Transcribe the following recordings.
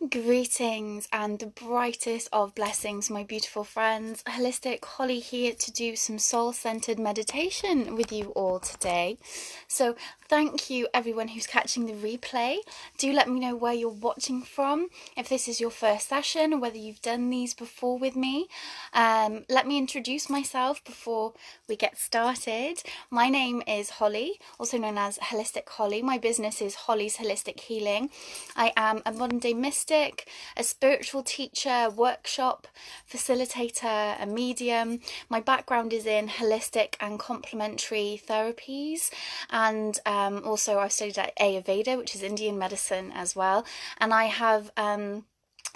Greetings and the brightest of blessings, my beautiful friends. Holistic Holly here to do some soul-centered meditation with you all today. So thank you everyone who's catching the replay. Do let me know where you're watching from, if this is your first session, or whether you've done these before with me. Let me introduce myself before we get started. My name is Holly, also known as Holistic Holly. My business is Holly's Holistic Healing. I am a modern day mystic, a spiritual teacher, workshop facilitator, a medium. My background is in holistic and complementary therapies, and also I've studied at Ayurveda, which is Indian medicine as well, and I have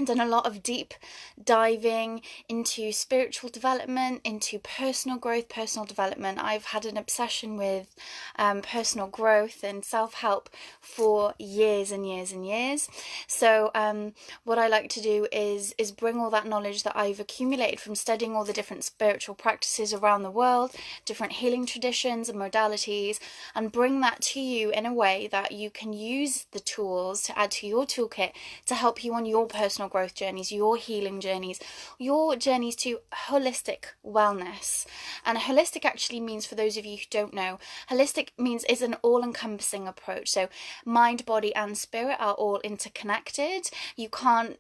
done a lot of deep diving into spiritual development, into personal growth, personal development. I've had an obsession with personal growth and self-help for years and years and years. So what I like to do is bring all that knowledge that I've accumulated from studying all the different spiritual practices around the world, different healing traditions and modalities, and bring that to you in a way that you can use the tools to add to your toolkit to help you on your personal growth journeys, your healing journeys, your journeys to holistic wellness. And holistic actually means, for those of you who don't know, holistic means it's an all-encompassing approach. So mind, body and spirit are all interconnected. You can't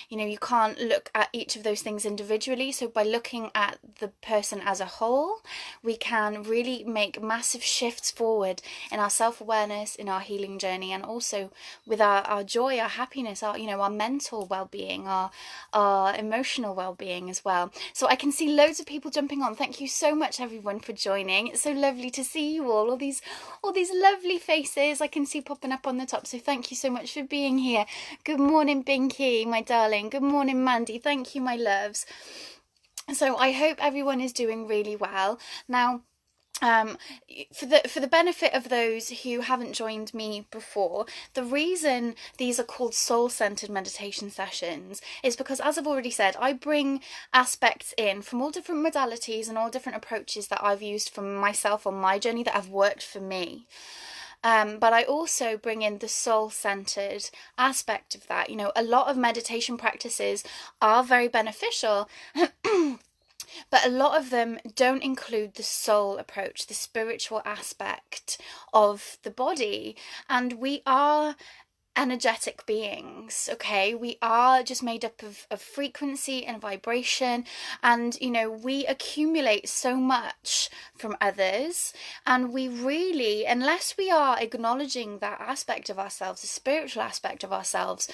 you can't look at each of those things individually. So by looking at the person as a whole, we can really make massive shifts forward in our self-awareness, in our healing journey, and also with our joy, our happiness, our mental well-being, our emotional well-being as well. So I can see loads of people jumping on. Thank you so much everyone for joining. It's so lovely to see you all these lovely faces I can see popping up on the top. So thank you so much for being here. Good morning Binky, my darling. Good morning Mandy. Thank you, my loves. So I hope everyone is doing really well. Now for the benefit of those who haven't joined me before, the reason these are called soul-centered meditation sessions is because, as I've already said, I bring aspects in from all different modalities and all different approaches that I've used for myself on my journey that have worked for me. But I also bring in the soul-centered aspect of that. A lot of meditation practices are very beneficial but a lot of them don't include the soul approach, the spiritual aspect of the body. And we are energetic beings, okay? We are just made up of frequency and vibration, and we accumulate so much from others, and we really, unless we are acknowledging that aspect of ourselves, the spiritual aspect of ourselves,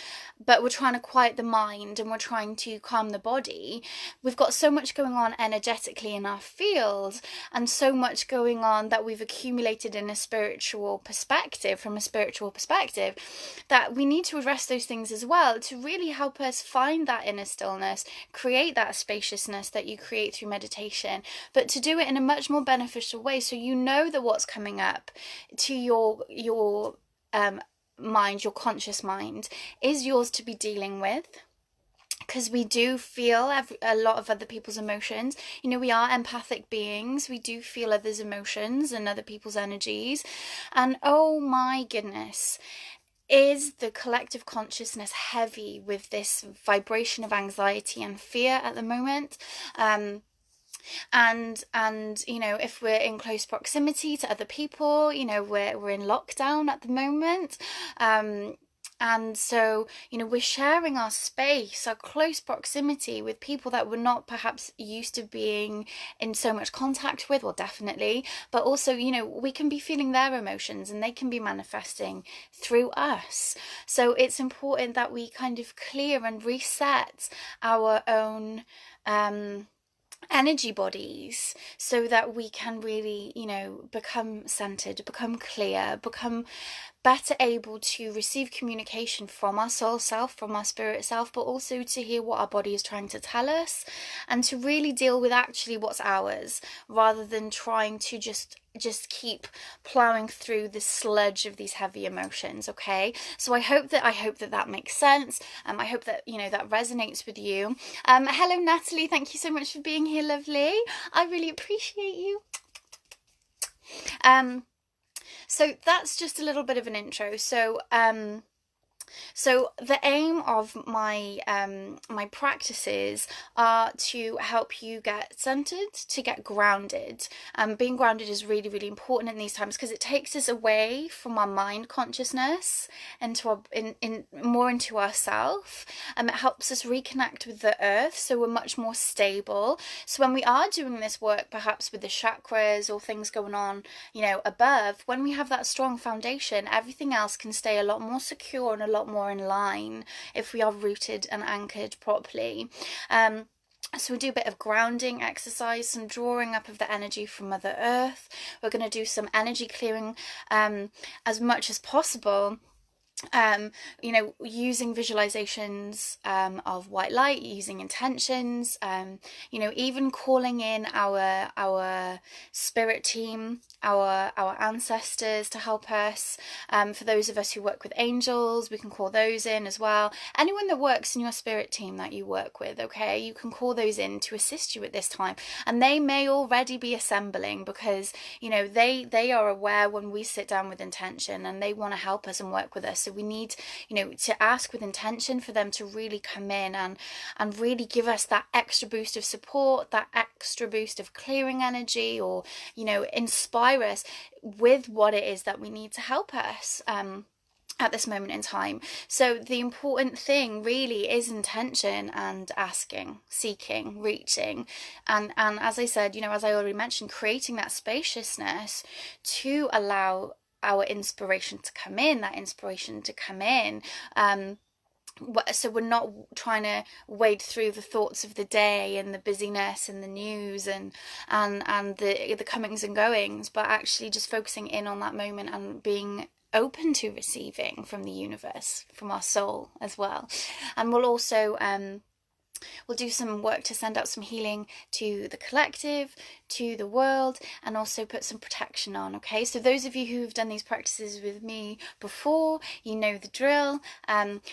but we're trying to quiet the mind and we're trying to calm the body, we've got so much going on energetically in our field, and so much going on that we've accumulated in a spiritual perspective, from a spiritual perspective, that we need to address those things as well to really help us find that inner stillness, create that spaciousness that you create through meditation, but to do it in a much more beneficial way, so that what's coming up to your mind, your conscious mind, is yours to be dealing with. Because we do feel a lot of other people's emotions. We are empathic beings. We do feel others' emotions and other people's energies. And oh my goodness, is the collective consciousness heavy with this vibration of anxiety and fear at the moment? And if we're in close proximity to other people, we're in lockdown at the moment. And so, we're sharing our space, our close proximity with people that we're not perhaps used to being in so much contact with, well, definitely, but also, we can be feeling their emotions and they can be manifesting through us. So it's important that we kind of clear and reset our own energy bodies so that we can really, become centered, become clear, become better able to receive communication from our soul self, from our spirit self, but also to hear what our body is trying to tell us, and to really deal with actually what's ours, rather than trying to just keep plowing through the sludge of these heavy emotions. Okay, so I hope that makes sense. I hope that that resonates with you. Hello Natalie, thank you so much for being here, lovely. I really appreciate you. So that's just a little bit of an intro. So So the aim of my my practices are to help you get centered, to get grounded. Being grounded is really, really important in these times because it takes us away from our mind consciousness into our in more into ourself. It helps us reconnect with the earth, so we're much more stable. So when we are doing this work, perhaps with the chakras or things going on, above, when we have that strong foundation, everything else can stay a lot more secure and a lot more in line if we are rooted and anchored properly. So we'll do a bit of grounding exercise, some drawing up of the energy from Mother Earth. We're going to do some energy clearing as much as possible. Using visualizations of white light, using intentions, even calling in our spirit team, our ancestors to help us. For those of us who work with angels, we can call those in as well. Anyone that works in your spirit team that you work with, okay, you can call those in to assist you at this time, and they may already be assembling because they are aware when we sit down with intention and they want to help us and work with us. So we need, to ask with intention for them to really come in and really give us that extra boost of support, that extra boost of clearing energy, or, inspire us with what it is that we need to help us at this moment in time. So the important thing really is intention and asking, seeking, reaching, and as I said, as I already mentioned, creating that spaciousness to allow our inspiration to come in, so we're not trying to wade through the thoughts of the day and the busyness and the news and the comings and goings, but actually just focusing in on that moment and being open to receiving from the universe, from our soul as well. And we'll also we'll do some work to send out some healing to the collective, to the world, and also put some protection on, okay? So those of you who've done these practices with me before, you know the drill.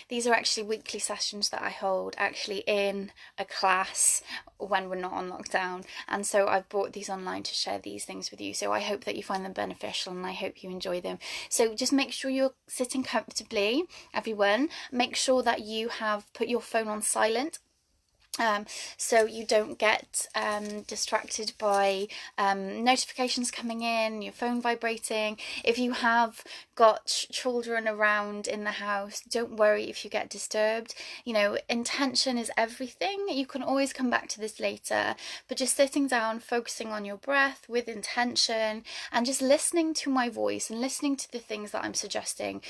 These are actually weekly sessions that I hold actually in a class when we're not on lockdown, and so I've brought these online to share these things with you. So I hope that you find them beneficial and I hope you enjoy them. So just make sure you're sitting comfortably, everyone. Make sure that you have put your phone on silent, so you don't get distracted by notifications coming in, your phone vibrating. If you have got children around in the house, don't worry if you get disturbed. Intention is everything. You can always come back to this later, but just sitting down, focusing on your breath with intention, and just listening to my voice and listening to the things that I'm suggesting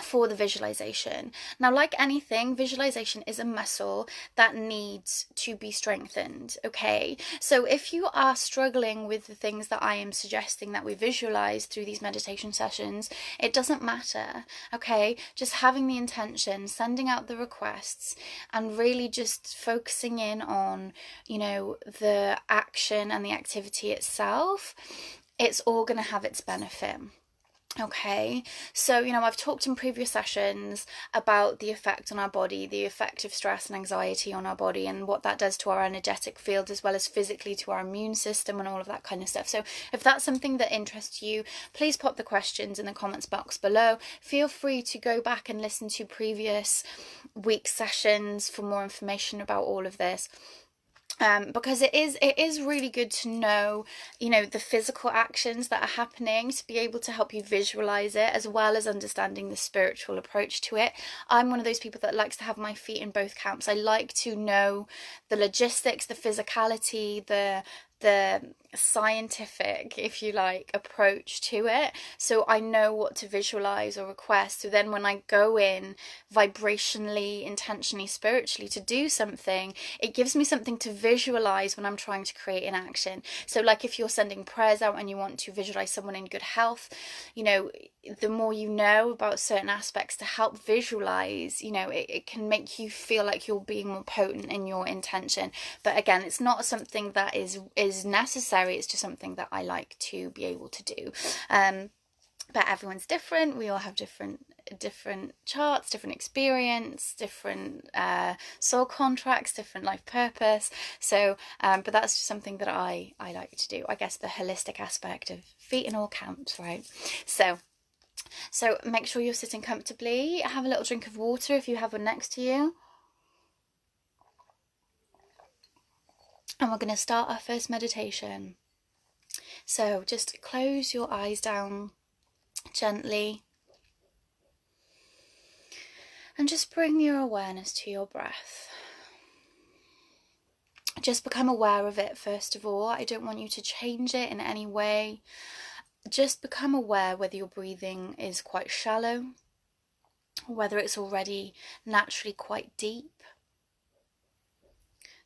for the visualization. Now, like anything, visualization is a muscle that needs to be strengthened, okay? So if you are struggling with the things that I am suggesting that we visualize through these meditation sessions, it doesn't matter, okay? Just having the intention, sending out the requests, and really just focusing in on, the action and the activity itself, it's all going to have its benefit. Okay, so I've talked in previous sessions about the effect on our body, the effect of stress and anxiety on our body, and what that does to our energetic field as well as physically to our immune system and all of that kind of stuff. So if that's something that interests you, please pop the questions in the comments box below. Feel free to go back and listen to previous week's sessions for more information about all of this. Because it is really good to know, the physical actions that are happening, to be able to help you visualize it as well as understanding the spiritual approach to it. I'm one of those people that likes to have my feet in both camps. I like to know the logistics, the physicality, the scientific, if you like, approach to it, so I know what to visualize or request. So then when I go in vibrationally, intentionally, spiritually to do something, it gives me something to visualize when I'm trying to create an action. So like if you're sending prayers out and you want to visualize someone in good health, the more you know about certain aspects to help visualize, it can make you feel like you're being more potent in your intention. But again, it's not something that is necessary. It's just something that I like to be able to do. But everyone's different. We all have different charts, different experience, different soul contracts, different life purpose. So but that's just something that I like to do. I guess the holistic aspect of feet in all camps, right? So So make sure you're sitting comfortably. Have a little drink of water if you have one next to you. And we're going to start our first meditation. So just close your eyes down gently and just bring your awareness to your breath. Just become aware of it first of all. I don't want you to change it in any way. Just become aware whether your breathing is quite shallow, whether it's already naturally quite deep.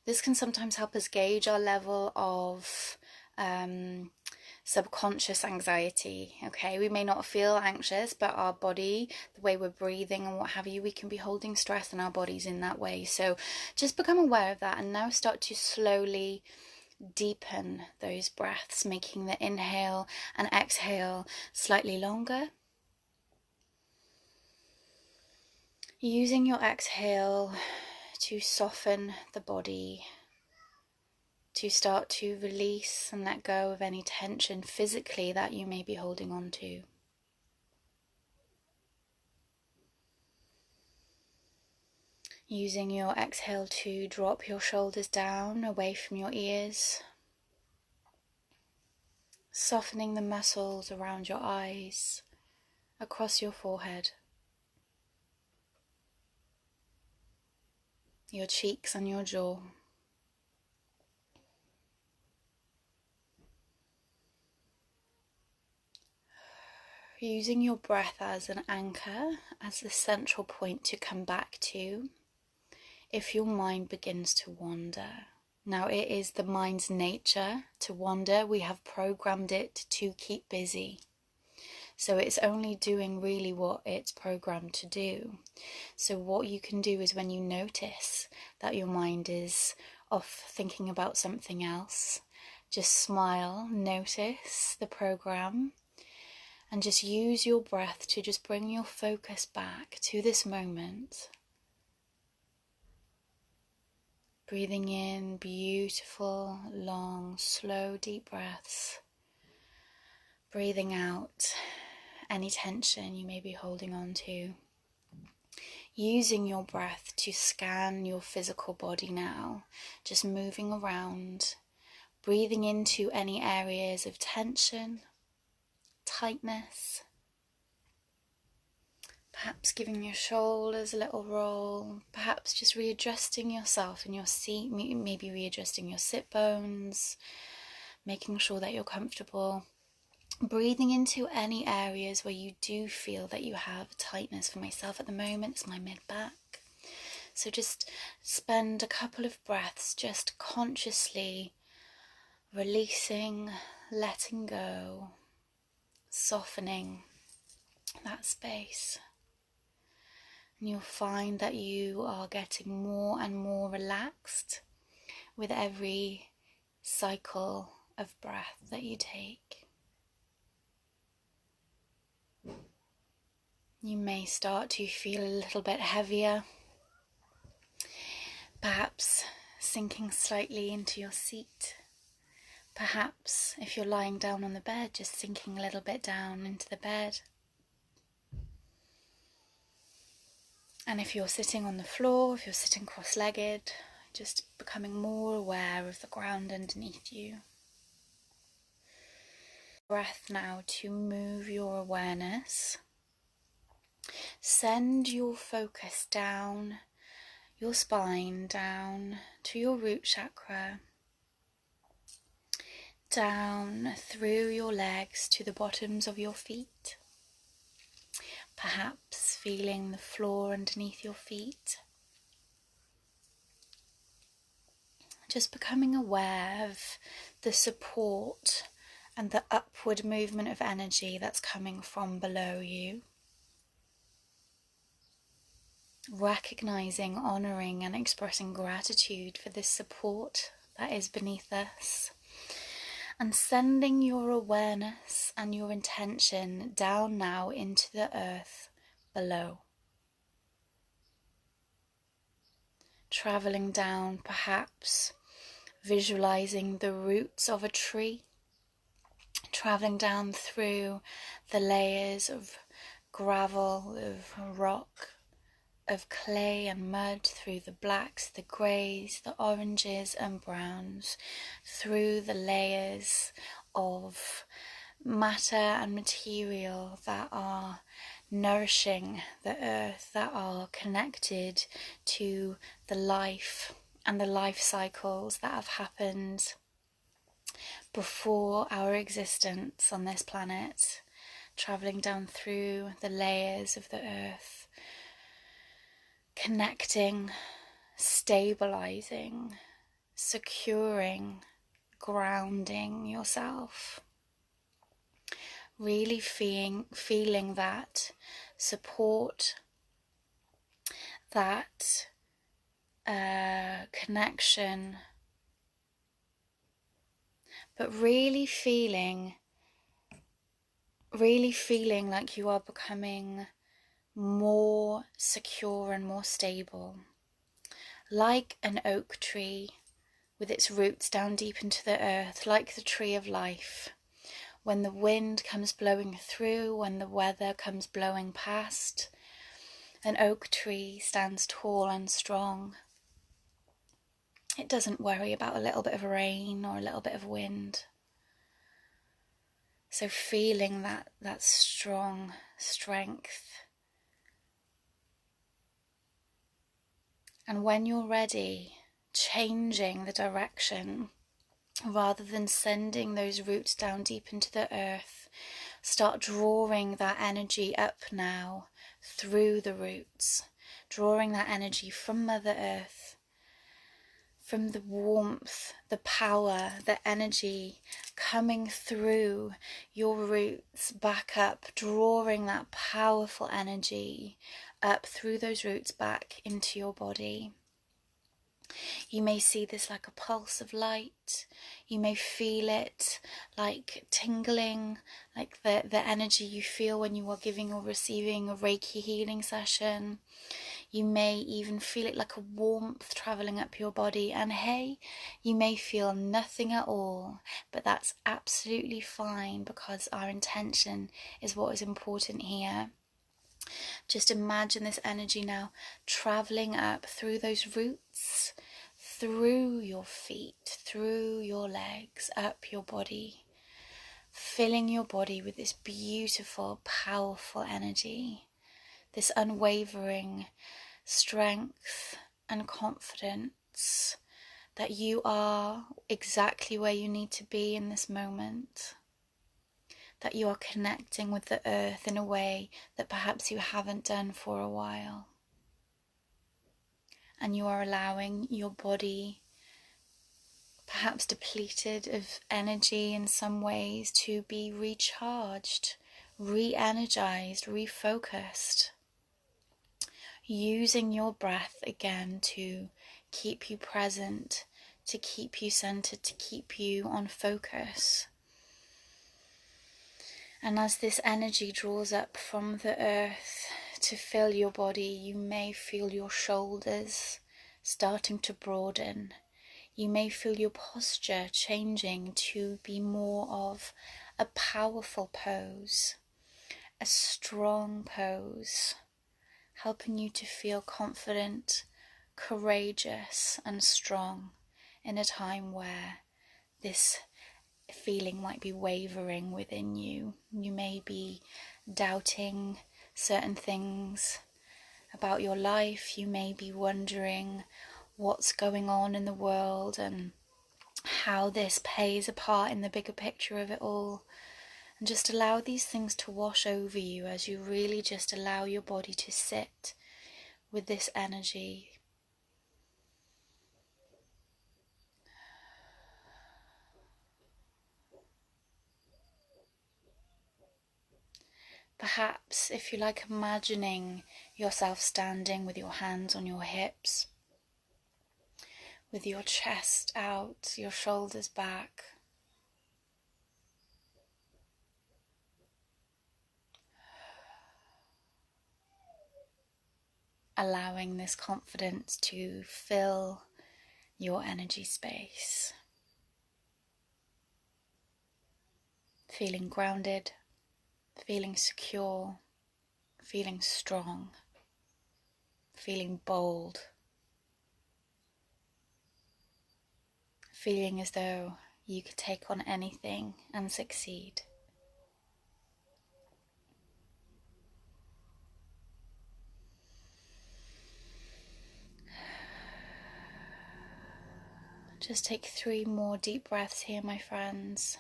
This can sometimes help us gauge our level of subconscious anxiety. Okay, we may not feel anxious, but our body, the way we're breathing and what have you, we can be holding stress in our bodies in that way. So just become aware of that, and now start to slowly deepen those breaths, making the inhale and exhale slightly longer. Using your exhale to soften the body, to start to release and let go of any tension physically that you may be holding on to. Using your exhale to drop your shoulders down away from your ears, softening the muscles around your eyes, across your forehead, your cheeks and your jaw. Using your breath as an anchor, as the central point to come back to if your mind begins to wander. Now, it is the mind's nature to wander. We have programmed it to keep busy. So it's only doing really what it's programmed to do. So what you can do is, when you notice that your mind is off thinking about something else, just smile, notice the program, and just use your breath to just bring your focus back to this moment. Breathing in beautiful, long, slow, deep breaths. Breathing out any tension you may be holding on to. Using your breath to scan your physical body now, just moving around, breathing into any areas of tension, tightness, perhaps giving your shoulders a little roll, perhaps just readjusting yourself in your seat, maybe readjusting your sit bones, making sure that you're comfortable. Breathing into any areas where you do feel that you have tightness. For myself at the moment, it's my mid-back. So just spend a couple of breaths just consciously releasing, letting go, softening that space. And you'll find that you are getting more and more relaxed with every cycle of breath that you take. You may start to feel a little bit heavier, perhaps sinking slightly into your seat. Perhaps if you're lying down on the bed, just sinking a little bit down into the bed. And if you're sitting on the floor, if you're sitting cross-legged, just becoming more aware of the ground underneath you. Breath now to move your awareness. Send your focus down your spine, down to your root chakra, down through your legs to the bottoms of your feet, perhaps feeling the floor underneath your feet. Just becoming aware of the support and the upward movement of energy that's coming from below you. Recognizing, honoring and expressing gratitude for this support that is beneath us. And sending your awareness and your intention down now into the earth below. Traveling down, perhaps visualizing the roots of a tree. Traveling down through the layers of gravel, of rock, of clay and mud, through the blacks, the greys, the oranges and browns, through the layers of matter and material that are nourishing the earth, that are connected to the life and the life cycles that have happened before our existence on this planet, travelling down through the layers of the earth, connecting, stabilizing, securing, grounding yourself. Really feeling that support, that connection, but really feeling like you are becoming more secure and more stable, like an oak tree with its roots down deep into the earth, like the tree of life. When the wind comes blowing through, when the weather comes blowing past, an oak tree stands tall and strong. It doesn't worry about a little bit of rain or a little bit of wind. So feeling that strong strength. And when you're ready, changing the direction, rather than sending those roots down deep into the earth, start drawing that energy up now through the roots, drawing that energy from Mother Earth, from the warmth, the power, the energy coming through your roots back up, drawing that powerful energy up through those roots back into your body. You may see this like a pulse of light. You may feel it like tingling, like the energy you feel when you are giving or receiving a Reiki healing session. You may even feel it like a warmth traveling up your body. And hey, you may feel nothing at all, but that's absolutely fine, because our intention is what is important here. Just imagine this energy now traveling up through those roots, through your feet, through your legs, up your body, filling your body with this beautiful, powerful energy, this unwavering strength and confidence that you are exactly where you need to be in this moment, that you are connecting with the earth in a way that perhaps you haven't done for a while. And you are allowing your body, perhaps depleted of energy in some ways, to be recharged, re-energized, refocused. Using your breath again to keep you present, to keep you centered, to keep you on focus. And as this energy draws up from the earth to fill your body, you may feel your shoulders starting to broaden. You may feel your posture changing to be more of a powerful pose, a strong pose, helping you to feel confident, courageous and strong in a time where this feeling might be wavering within you. You may be doubting certain things about your life. You may be wondering what's going on in the world and how this plays a part in the bigger picture of it all. And just allow these things to wash over you as you really just allow your body to sit with this energy. Perhaps, if you like, imagining yourself standing with your hands on your hips, with your chest out, your shoulders back. Allowing this confidence to fill your energy space. Feeling grounded, feeling secure, feeling strong, feeling bold, feeling as though you could take on anything and succeed. Just take 3 more deep breaths here, my friends.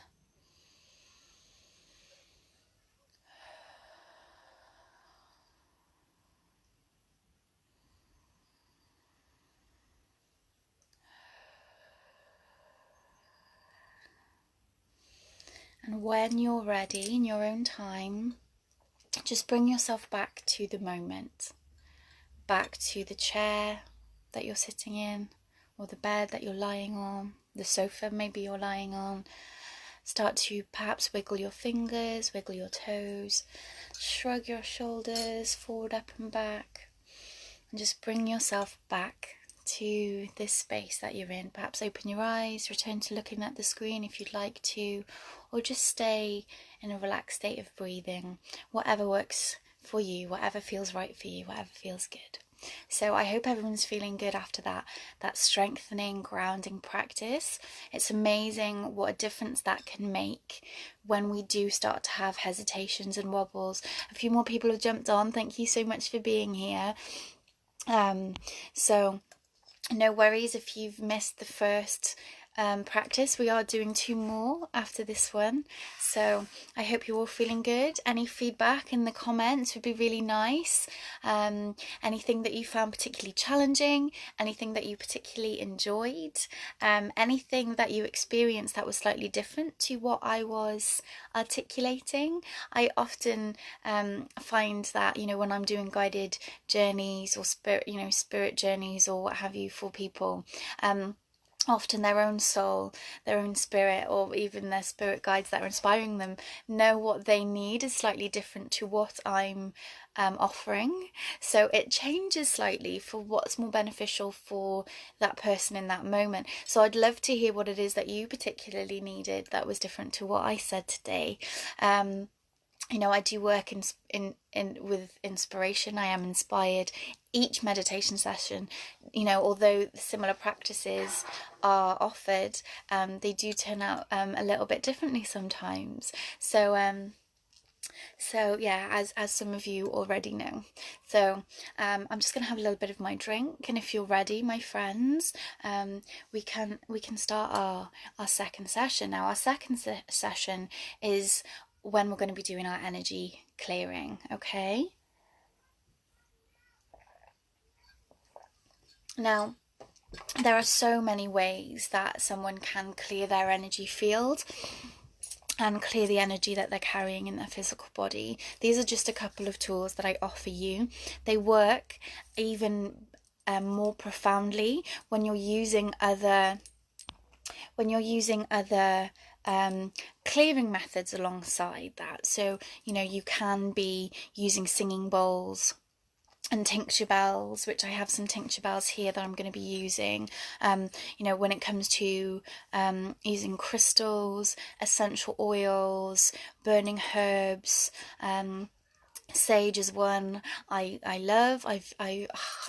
And when you're ready, in your own time, just bring yourself back to the moment, back to the chair that you're sitting in, or the bed that you're lying on, the sofa maybe you're lying on. Start to perhaps wiggle your fingers, wiggle your toes, shrug your shoulders forward, up and back, and just bring yourself back to this space that you're in. Perhaps open your eyes, return to looking at the screen if you'd like to, or just stay in a relaxed state of breathing, whatever works for you, whatever feels right for you, whatever feels good. So I hope everyone's feeling good after that strengthening, grounding practice. It's amazing what a difference that can make when we do start to have hesitations and wobbles. A few more people have jumped on. Thank you so much for being here. So no worries if you've missed the first practice. We are doing 2 more after this one, so I hope you're all feeling good. Any feedback in the comments would be really nice. Anything that you found particularly challenging, anything that you particularly enjoyed, anything that you experienced that was slightly different to what I was articulating. I often find that, you know, when I'm doing guided journeys or spirit journeys or what have you for people, often their own soul, their own spirit, or even their spirit guides that are inspiring them know what they need is slightly different to what I'm offering. So it changes slightly for what's more beneficial for that person in that moment. So I'd love to hear what it is that you particularly needed that was different to what I said today. You know, I do work with inspiration. I am inspired each meditation session. You know, although similar practices are offered, they do turn out a little bit differently sometimes. So yeah, as some of you already know. So I'm just gonna have a little bit of my drink, and if you're ready, my friends, we can start our second session. Now, our second session is when we're going to be doing our energy clearing. Okay, now there are so many ways that someone can clear their energy field and clear the energy that they're carrying in their physical body. These are just a couple of tools that I offer you. They work even more profoundly when you're using other clearing methods alongside that. So, you know, you can be using singing bowls and tincture bells, which I have some tincture bells here that I'm going to be using. You know, when it comes to using crystals, essential oils, burning herbs, sage is one I love. I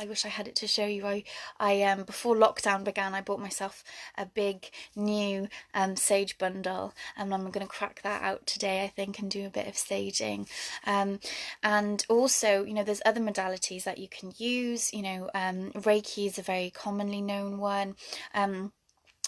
wish I had it to show you. I before lockdown began, I bought myself a big new sage bundle, and I'm going to crack that out today, I think, and do a bit of saging. And also, you know, there's other modalities that you can use. You know, Reiki is a very commonly known one.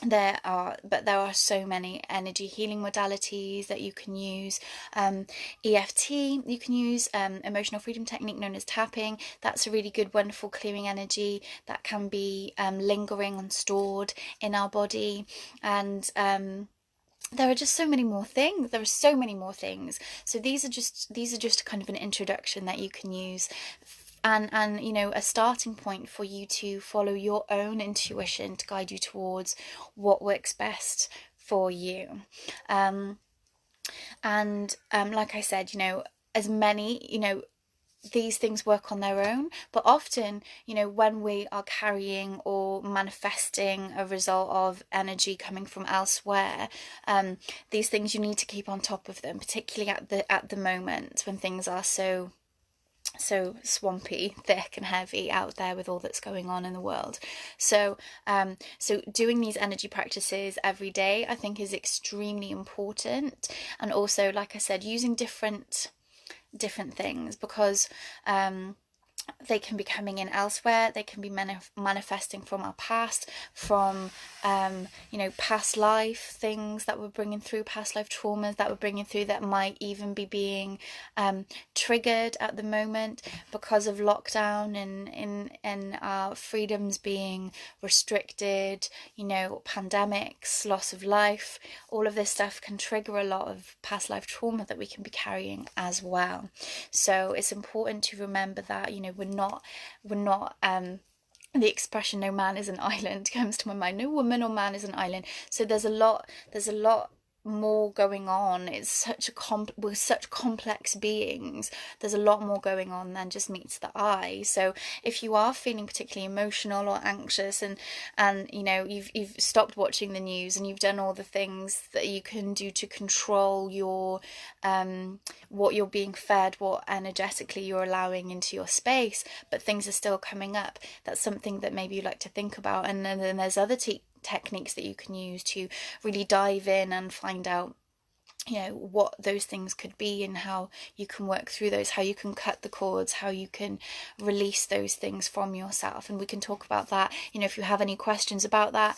There are so many energy healing modalities that you can use. EFT, you can use emotional freedom technique known as tapping. That's a really good one for clearing energy that can be lingering and stored in our body. And there are just so many more things. So these are just kind of an introduction that you can use. And you know, a starting point for you to follow your own intuition to guide you towards what works best for you. Like I said, you know, these things work on their own, but often, you know, when we are carrying or manifesting a result of energy coming from elsewhere, these things, you need to keep on top of them, particularly at the moment when things are so so swampy, thick and heavy out there with all that's going on in the world. So so doing these energy practices every day, I think, is extremely important. And also, like I said, using different things, because they can be coming in elsewhere. They can be manifesting from our past, from past life things that we're bringing through, past life traumas that we're bringing through, that might even be being triggered at the moment because of lockdown and our freedoms being restricted, pandemics, loss of life. All of this stuff can trigger a lot of past life trauma that we can be carrying as well. So it's important to remember that, we're not the expression "no man is an island" comes to my mind. No woman or man is an island. So there's a lot more going on. It's such we're such complex beings. There's a lot more going on than just meets the eye. So if you are feeling particularly emotional or anxious, and you've stopped watching the news, and you've done all the things that you can do to control your what you're being fed, what energetically you're allowing into your space, but things are still coming up, that's something that maybe you like to think about. And then there's other techniques that you can use to really dive in and find out what those things could be, and how you can work through those, how you can cut the cords, how you can release those things from yourself. And we can talk about that. If you have any questions about that,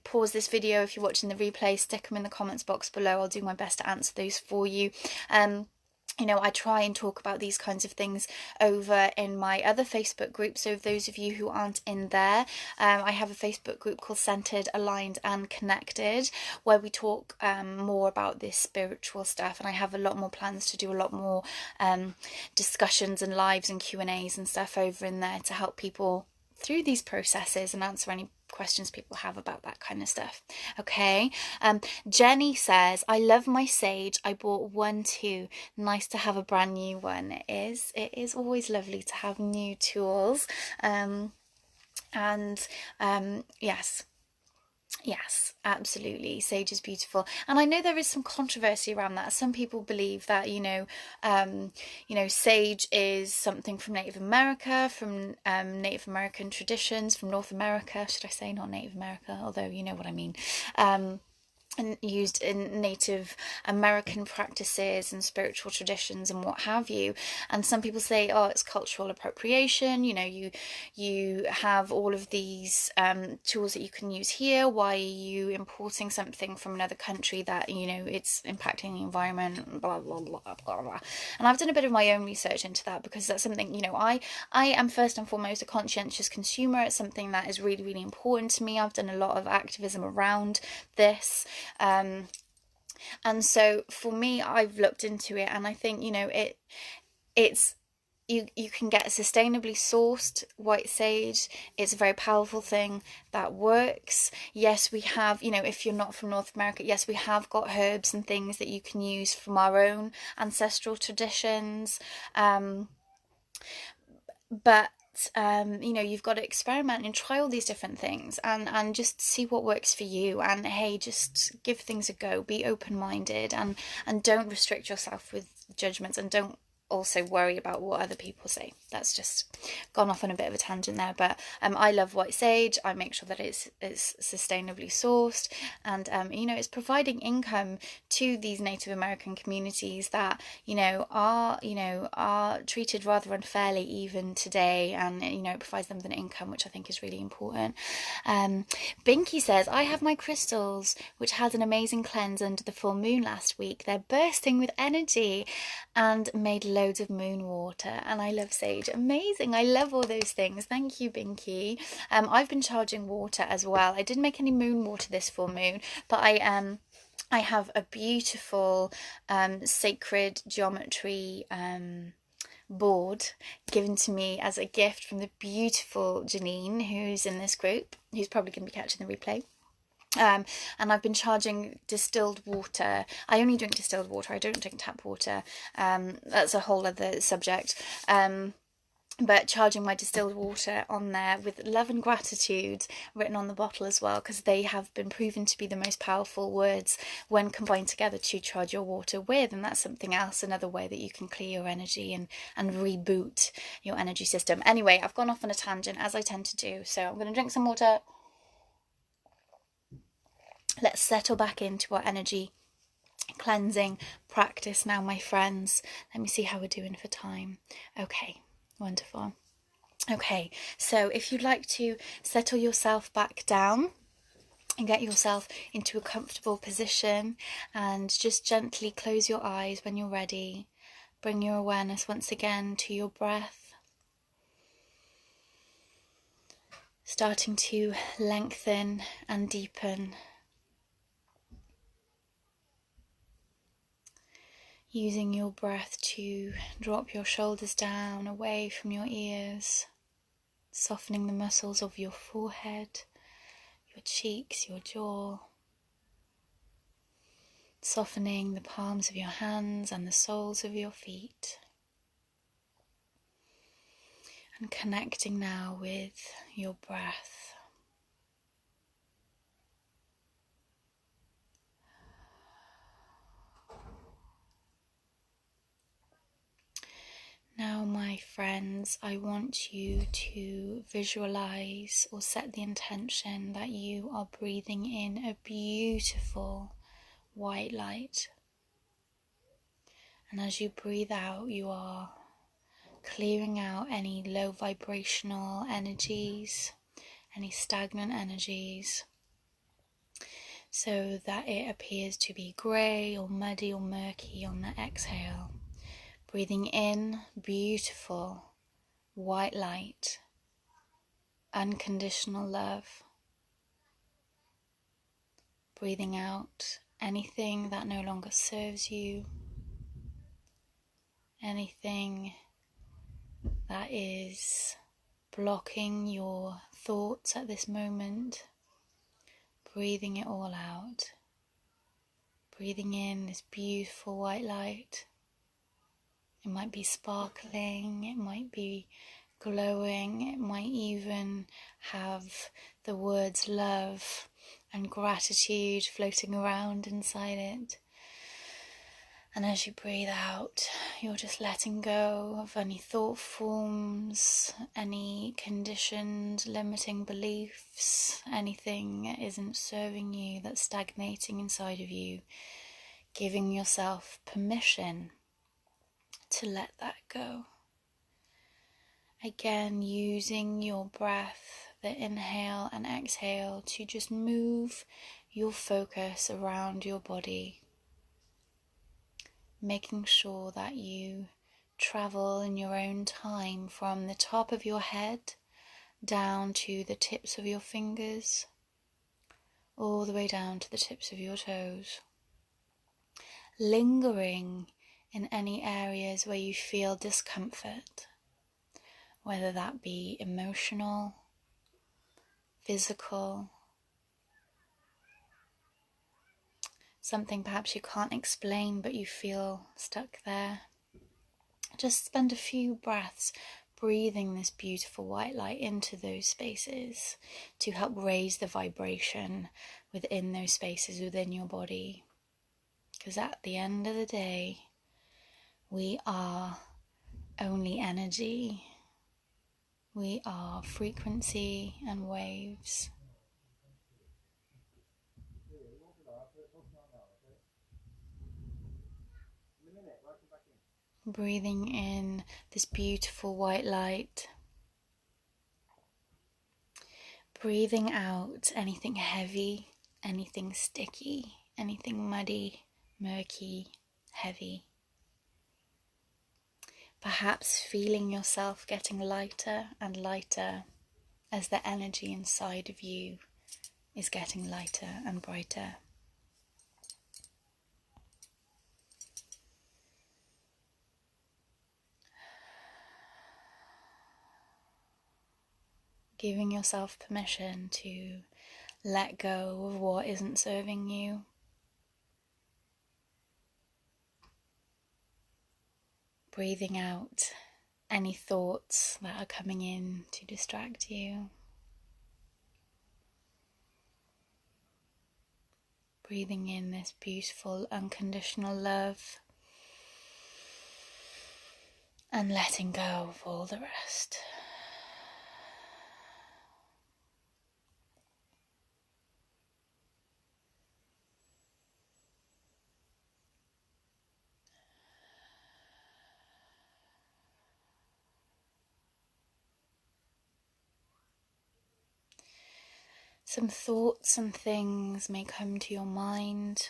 pause this video. If you're watching the replay, stick them in the comments box below. I'll do my best to answer those for you. I try and talk about these kinds of things over in my other Facebook group. So those of you who aren't in there, I have a Facebook group called Centered, Aligned and Connected, where we talk more about this spiritual stuff. And I have a lot more plans to do a lot more discussions and lives and Q&As and stuff over in there to help people through these processes and answer any questions people have about that kind of stuff. Okay. Jenny says, I love my sage. I bought one too. Nice to have a brand new one. It is always lovely to have new tools. Yes, absolutely. Sage is beautiful. And I know there is some controversy around that. Some people believe that, sage is something from Native America, from Native American traditions, from North America, should I say, not Native America, although you know what I mean. And used in Native American practices and spiritual traditions and what have you. And some people say, oh, it's cultural appropriation. You have all of these tools that you can use here. Why are you importing something from another country that, it's impacting the environment, blah, blah, blah, blah, blah. And I've done a bit of my own research into that, because that's something, I am first and foremost a conscientious consumer. It's something that is really, really important to me. I've done a lot of activism around this. And so for me, I've looked into it, and I think, it's you can get sustainably sourced white sage. It's a very powerful thing that works. Yes, we have, if you're not from North America, yes, we have got herbs and things that you can use from our own ancestral traditions. But you've got to experiment and try all these different things and just see what works for you. And hey, just give things a go. Be open-minded and don't restrict yourself with judgments, and don't also worry about what other people say. That's just gone off on a bit of a tangent there, but I love white sage. I make sure that it's sustainably sourced, and it's providing income to these Native American communities that are treated rather unfairly even today, and it provides them with an income, which I think is really important. Binky says, I have my crystals, which had an amazing cleanse under the full moon last week. They're bursting with energy and made loads of moon water, and I love sage. Amazing. I love all those things. Thank you, Binky. I've been charging water as well. I didn't make any moon water this full moon, but I have a beautiful sacred geometry board given to me as a gift from the beautiful Janine, who's in this group, who's probably going to be catching the replay. And I've been charging distilled water. I only drink distilled water. I don't drink tap water. That's a whole other subject. but charging my distilled water on there with love and gratitude written on the bottle as well, because they have been proven to be the most powerful words when combined together to charge your water with. And that's something else, another way that you can clear your energy and reboot your energy system. Anyway, I've gone off on a tangent, as I tend to do, so I'm going to drink some water. Let's settle back into our energy cleansing practice now, my friends. Let me see how we're doing for time. Okay, wonderful. Okay, so if you'd like to settle yourself back down and get yourself into a comfortable position, and just gently close your eyes when you're ready. Bring your awareness once again to your breath, starting to lengthen and deepen, using your breath to drop your shoulders down away from your ears, softening the muscles of your forehead, your cheeks, your jaw, softening the palms of your hands and the soles of your feet, and connecting now with your breath. Now, my friends, I want you to visualize or set the intention that you are breathing in a beautiful white light. And as you breathe out, you are clearing out any low vibrational energies, any stagnant energies, so that it appears to be grey or muddy or murky on the exhale. Breathing in beautiful white light, unconditional love. Breathing out anything that no longer serves you, anything that is blocking your thoughts at this moment. Breathing it all out. Breathing in this beautiful white light. It might be sparkling, it might be glowing, it might even have the words love and gratitude floating around inside it. And as you breathe out, you're just letting go of any thought forms, any conditioned limiting beliefs, anything that isn't serving you, that's stagnating inside of you, giving yourself permission to let that go. Again, using your breath, the inhale and exhale, to just move your focus around your body, making sure that you travel in your own time from the top of your head down to the tips of your fingers, all the way down to the tips of your toes, lingering in any areas where you feel discomfort, whether that be emotional, physical, something perhaps you can't explain but you feel stuck there. Just spend a few breaths breathing this beautiful white light into those spaces to help raise the vibration within those spaces within your body. Because at the end of the day, we are only energy. We are frequency and waves. Breathing in this beautiful white light. Breathing out anything heavy, anything sticky, anything muddy, murky, heavy. Perhaps feeling yourself getting lighter and lighter as the energy inside of you is getting lighter and brighter. Giving yourself permission to let go of what isn't serving you. Breathing out any thoughts that are coming in to distract you. Breathing in this beautiful unconditional love and letting go of all the rest. Some thoughts and things may come to your mind,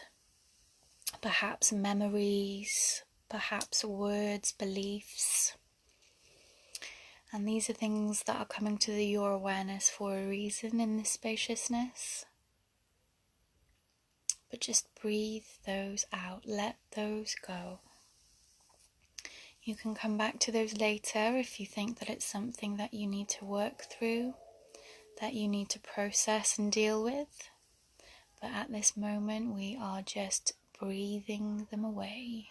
perhaps memories, perhaps words, beliefs. And these are things that are coming to your awareness for a reason in this spaciousness. But just breathe those out, let those go. You can come back to those later if you think that it's something that you need to work through, that you need to process and deal with. But at this moment, we are just breathing them away.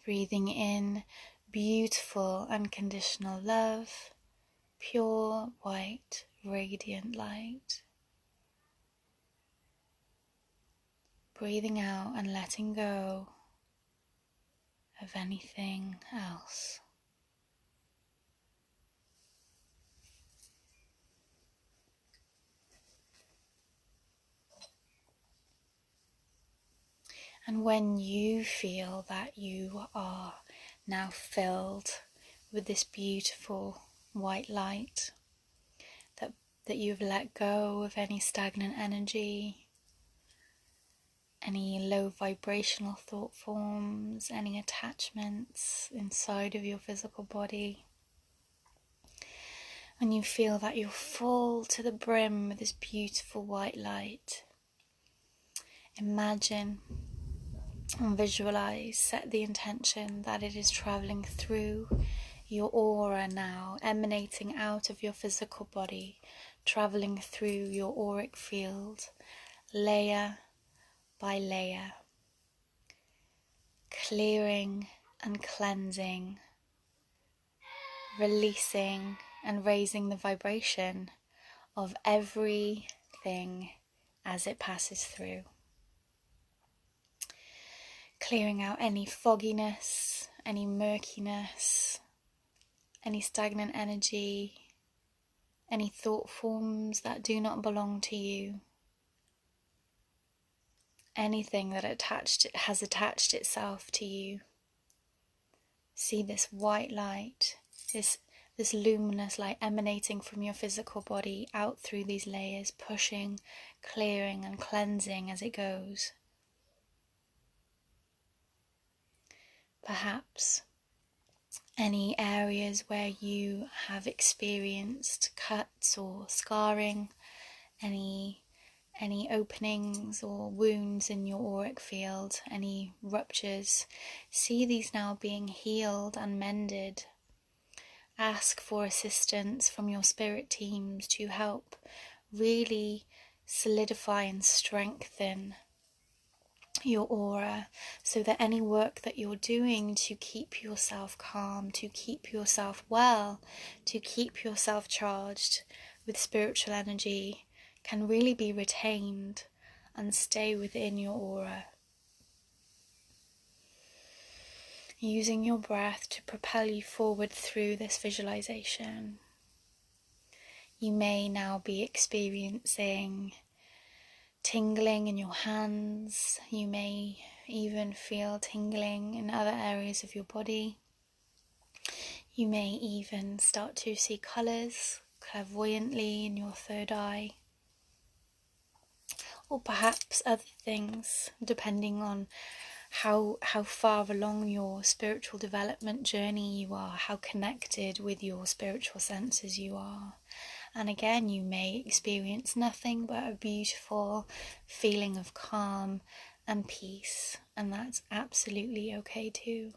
Breathing in beautiful, unconditional love, pure, white, radiant light. Breathing out and letting go of anything else. And when you feel that you are now filled with this beautiful white light, that you've let go of any stagnant energy, any low vibrational thought forms, any attachments inside of your physical body, and you feel that you're full to the brim with this beautiful white light, imagine and visualize, set the intention that it is traveling through your aura now, emanating out of your physical body, traveling through your auric field, layer by layer, clearing and cleansing, releasing and raising the vibration of everything as it passes through. Clearing out any fogginess, any murkiness, any stagnant energy, any thought forms that do not belong to you, anything that has attached itself to you. See this white light, this luminous light emanating from your physical body out through these layers, pushing, clearing and cleansing as it goes. Perhaps any areas where you have experienced cuts or scarring, any openings or wounds in your auric field, any ruptures, see these now being healed and mended. Ask for assistance from your spirit teams to help really solidify and strengthen your aura, so that any work that you're doing to keep yourself calm, to keep yourself well, to keep yourself charged with spiritual energy can really be retained and stay within your aura. Using your breath to propel you forward through this visualization. You may now be experiencing tingling in your hands. You may even feel tingling in other areas of your body. You may even start to see colours clairvoyantly in your third eye, or perhaps other things, depending on how far along your spiritual development journey you are, how connected with your spiritual senses you are. And again, you may experience nothing but a beautiful feeling of calm and peace, and that's absolutely okay too.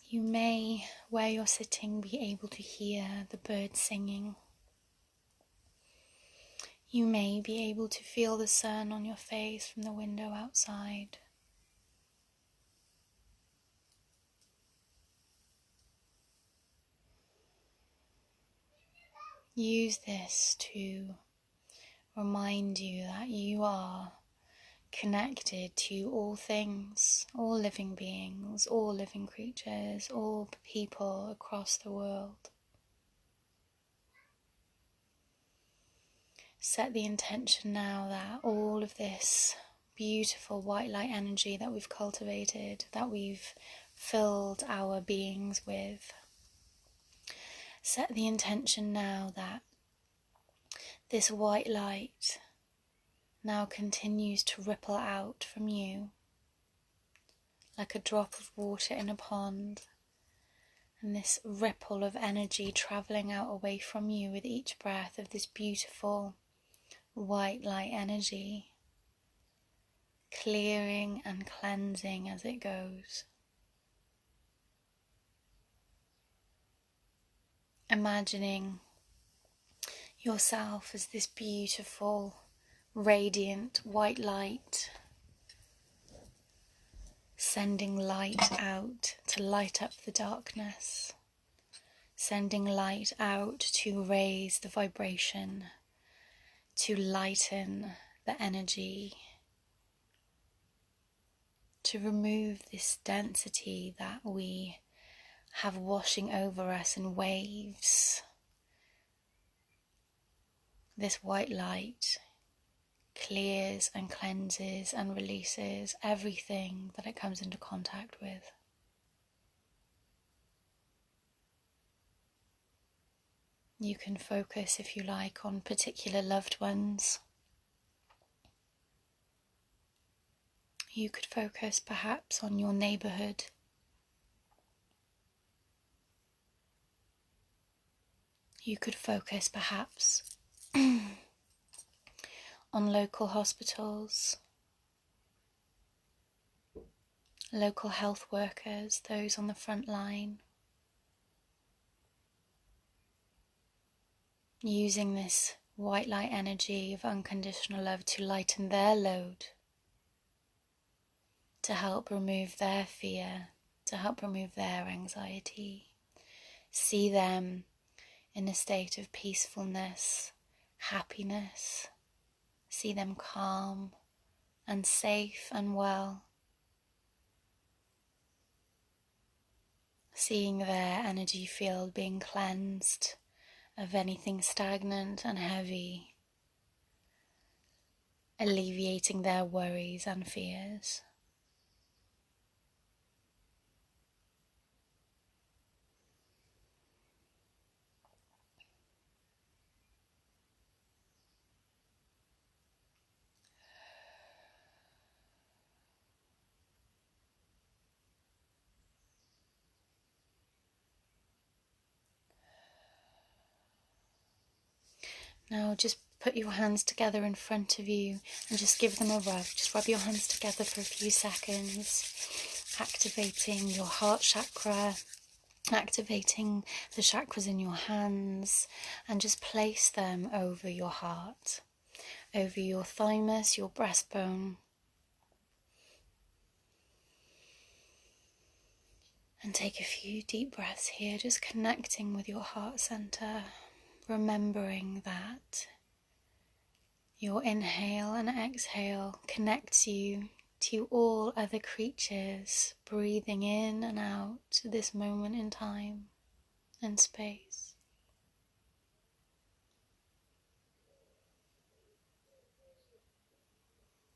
You may, where you're sitting, be able to hear the birds singing. You may be able to feel the sun on your face from the window outside. Use this to remind you that you are connected to all things, all living beings, all living creatures, all people across the world. Set the intention now that all of this beautiful white light energy that we've cultivated, that we've filled our beings with, set the intention now that this white light now continues to ripple out from you like a drop of water in a pond, and this ripple of energy travelling out away from you with each breath of this beautiful white light energy, clearing and cleansing as it goes. Imagining yourself as this beautiful, radiant white light, sending light out to light up the darkness, sending light out to raise the vibration, to lighten the energy, to remove this density that we have washing over us in waves. This white light clears and cleanses and releases everything that it comes into contact with. You can focus, if you like, on particular loved ones. You could focus perhaps on your neighbourhood. You could focus perhaps on local hospitals, local health workers, those on the front line, using this white light energy of unconditional love to lighten their load, to help remove their fear, to help remove their anxiety. See them in a state of peacefulness, happiness. See them calm and safe and well. Seeing their energy field being cleansed of anything stagnant and heavy, alleviating their worries and fears. Now just put your hands together in front of you and just give them a rub. Just rub your hands together for a few seconds, activating your heart chakra, activating the chakras in your hands, and just place them over your heart, over your thymus, your breastbone. And take a few deep breaths here, just connecting with your heart center, remembering that your inhale and exhale connects you to all other creatures, breathing in and out to this moment in time and space.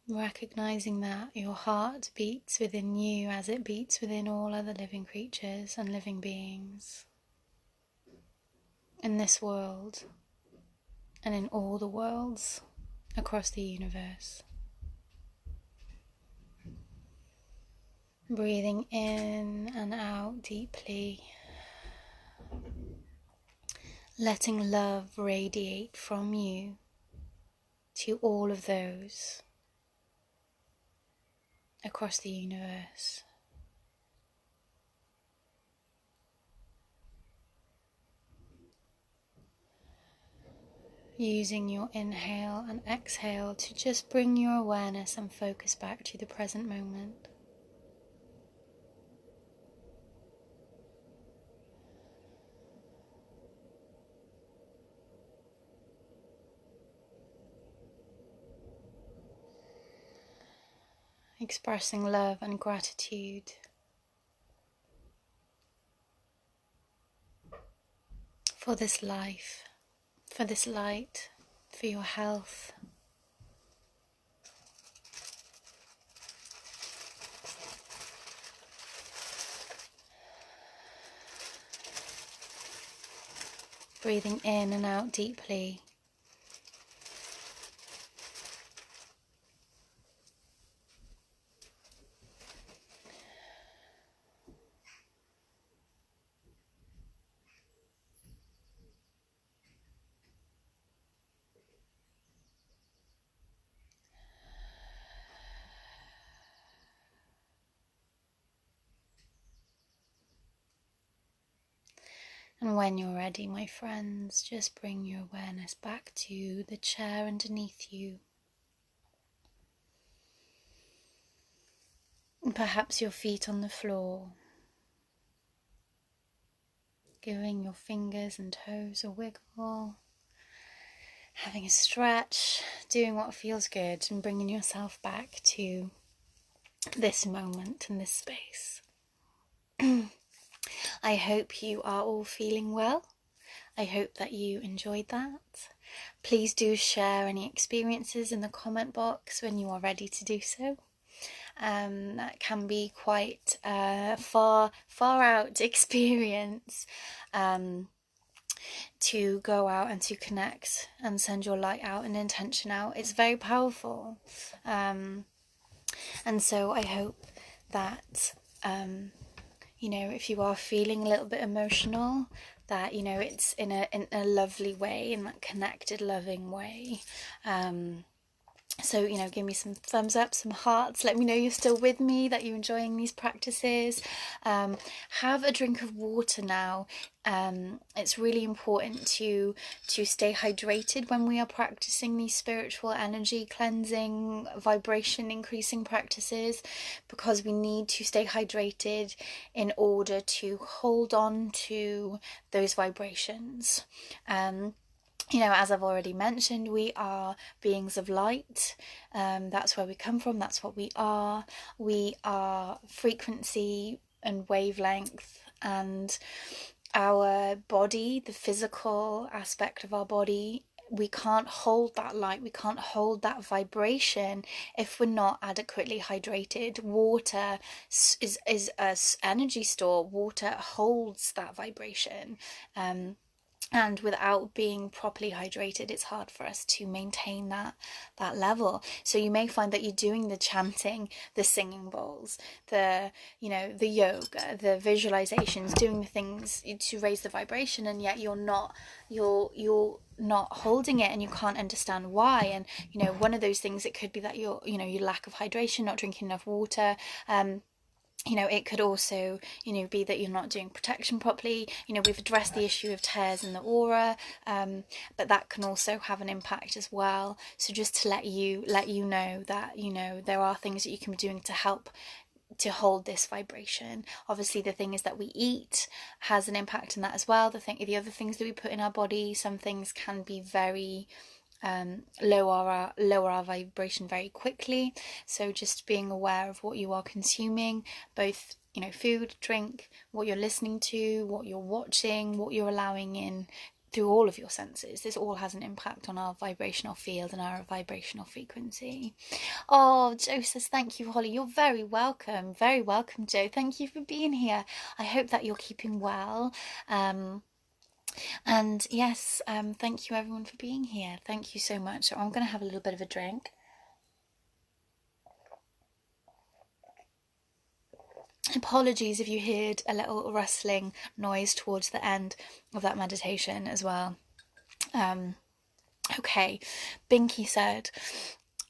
Recognizing that your heart beats within you as it beats within all other living creatures and living beings in this world and in all the worlds across the universe. Breathing in and out deeply, letting love radiate from you to all of those across the universe. using your inhale and exhale to just bring your awareness and focus back to the present moment. Expressing love and gratitude for this life, for this light, for your health. Breathing in and out deeply. And when you're ready, my friends, just bring your awareness back to the chair underneath you. And perhaps your feet on the floor. Giving your fingers and toes a wiggle. Having a stretch, doing what feels good, and bringing yourself back to this moment and this space. I hope you are all feeling well. I hope that you enjoyed that. Please do share any experiences in the comment box when you are ready to do so. That can be quite a far out experience to go out and to connect and send your light out and intention out. It's very powerful. And so I hope that if you are feeling a little bit emotional, that it's in a lovely way, in that connected, loving way. So, give me some thumbs up, some hearts. Let me know you're still with me, that you're enjoying these practices. Have a drink of water now. It's really important to stay hydrated when we are practicing these spiritual energy cleansing, vibration increasing practices, because we need to stay hydrated in order to hold on to those vibrations. As I've already mentioned, we are beings of light. That's where we come from. That's what we are. We are frequency and wavelength, and our body, the physical aspect of our body, we can't hold that light, we can't hold that vibration if we're not adequately hydrated. Water is an energy store. Water holds that vibration. And without being properly hydrated, it's hard for us to maintain that level. So you may find that you're doing the chanting, the singing bowls, the yoga, the visualizations, doing the things to raise the vibration, and yet you're not holding it, and you can't understand why. And one of those things, it could be that your lack of hydration, not drinking enough water. It could also, be that you're not doing protection properly. We've addressed the issue of tears in the aura, but that can also have an impact as well. So just to let you know that, there are things that you can be doing to help to hold this vibration. Obviously, the thing is that we eat has an impact on that as well. The other things that we put in our body, some things can be very lower our vibration very quickly. So just being aware of what you are consuming, both food, drink, what you're listening to, what you're watching, what you're allowing in through all of your senses. This all has an impact on our vibrational field and our vibrational frequency. Oh, Joe says, thank you, Holly. You're very welcome, Joe. Thank you for being here. I hope that you're keeping well. And yes, thank you everyone for being here. Thank you so much. So I'm going to have a little bit of a drink. Apologies if you heard a little rustling noise towards the end of that meditation as well. Okay, Binky said,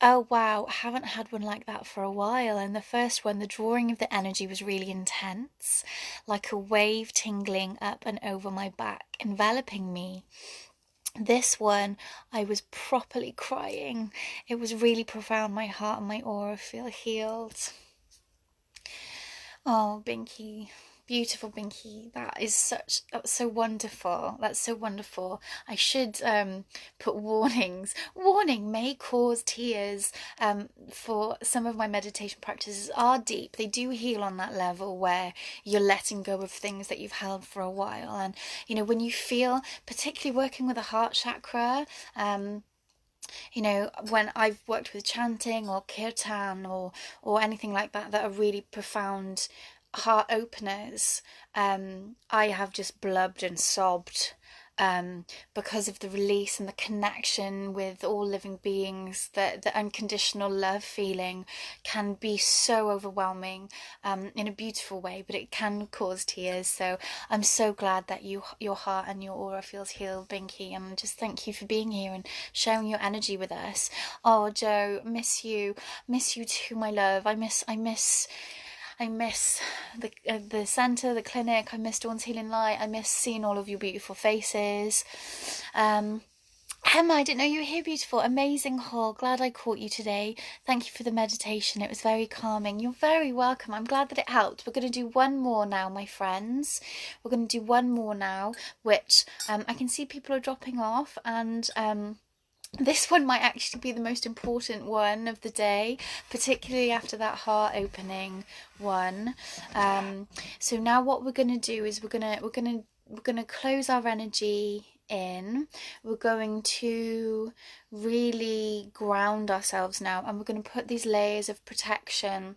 oh wow, I haven't had one like that for a while. And the first one, the drawing of the energy was really intense, like a wave tingling up and over my back, enveloping me. This one, I was properly crying. It was really profound. My heart and my aura feel healed. Oh, Binky, beautiful Binky. That's so wonderful. That's so wonderful. I should put warnings. Warning may cause tears. For some of my meditation practices are deep. They do heal on that level where you're letting go of things that you've held for a while. And when you feel, particularly working with the heart chakra, when I've worked with chanting or kirtan or anything like that are really profound heart openers, I have just blubbed and sobbed, because of the release and the connection with all living beings. The unconditional love feeling can be so overwhelming, in a beautiful way, but it can cause tears. So I'm so glad that your heart and your aura feels healed, Binky, and just thank you for being here and sharing your energy with us. Oh, Joe, miss you too, my love. I miss the centre, the clinic. I miss Dawn's Healing Light. I miss seeing all of your beautiful faces. Emma, I didn't know you were here, beautiful. Amazing haul. Glad I caught you today. Thank you for the meditation. It was very calming. You're very welcome. I'm glad that it helped. We're going to do one more now, my friends. We're going to do one more now, which I can see people are dropping off, and this one might actually be the most important one of the day, particularly after that heart opening one. So now what we're going to do is we're going to close our energy in. We're going to really ground ourselves now, and we're going to put these layers of protection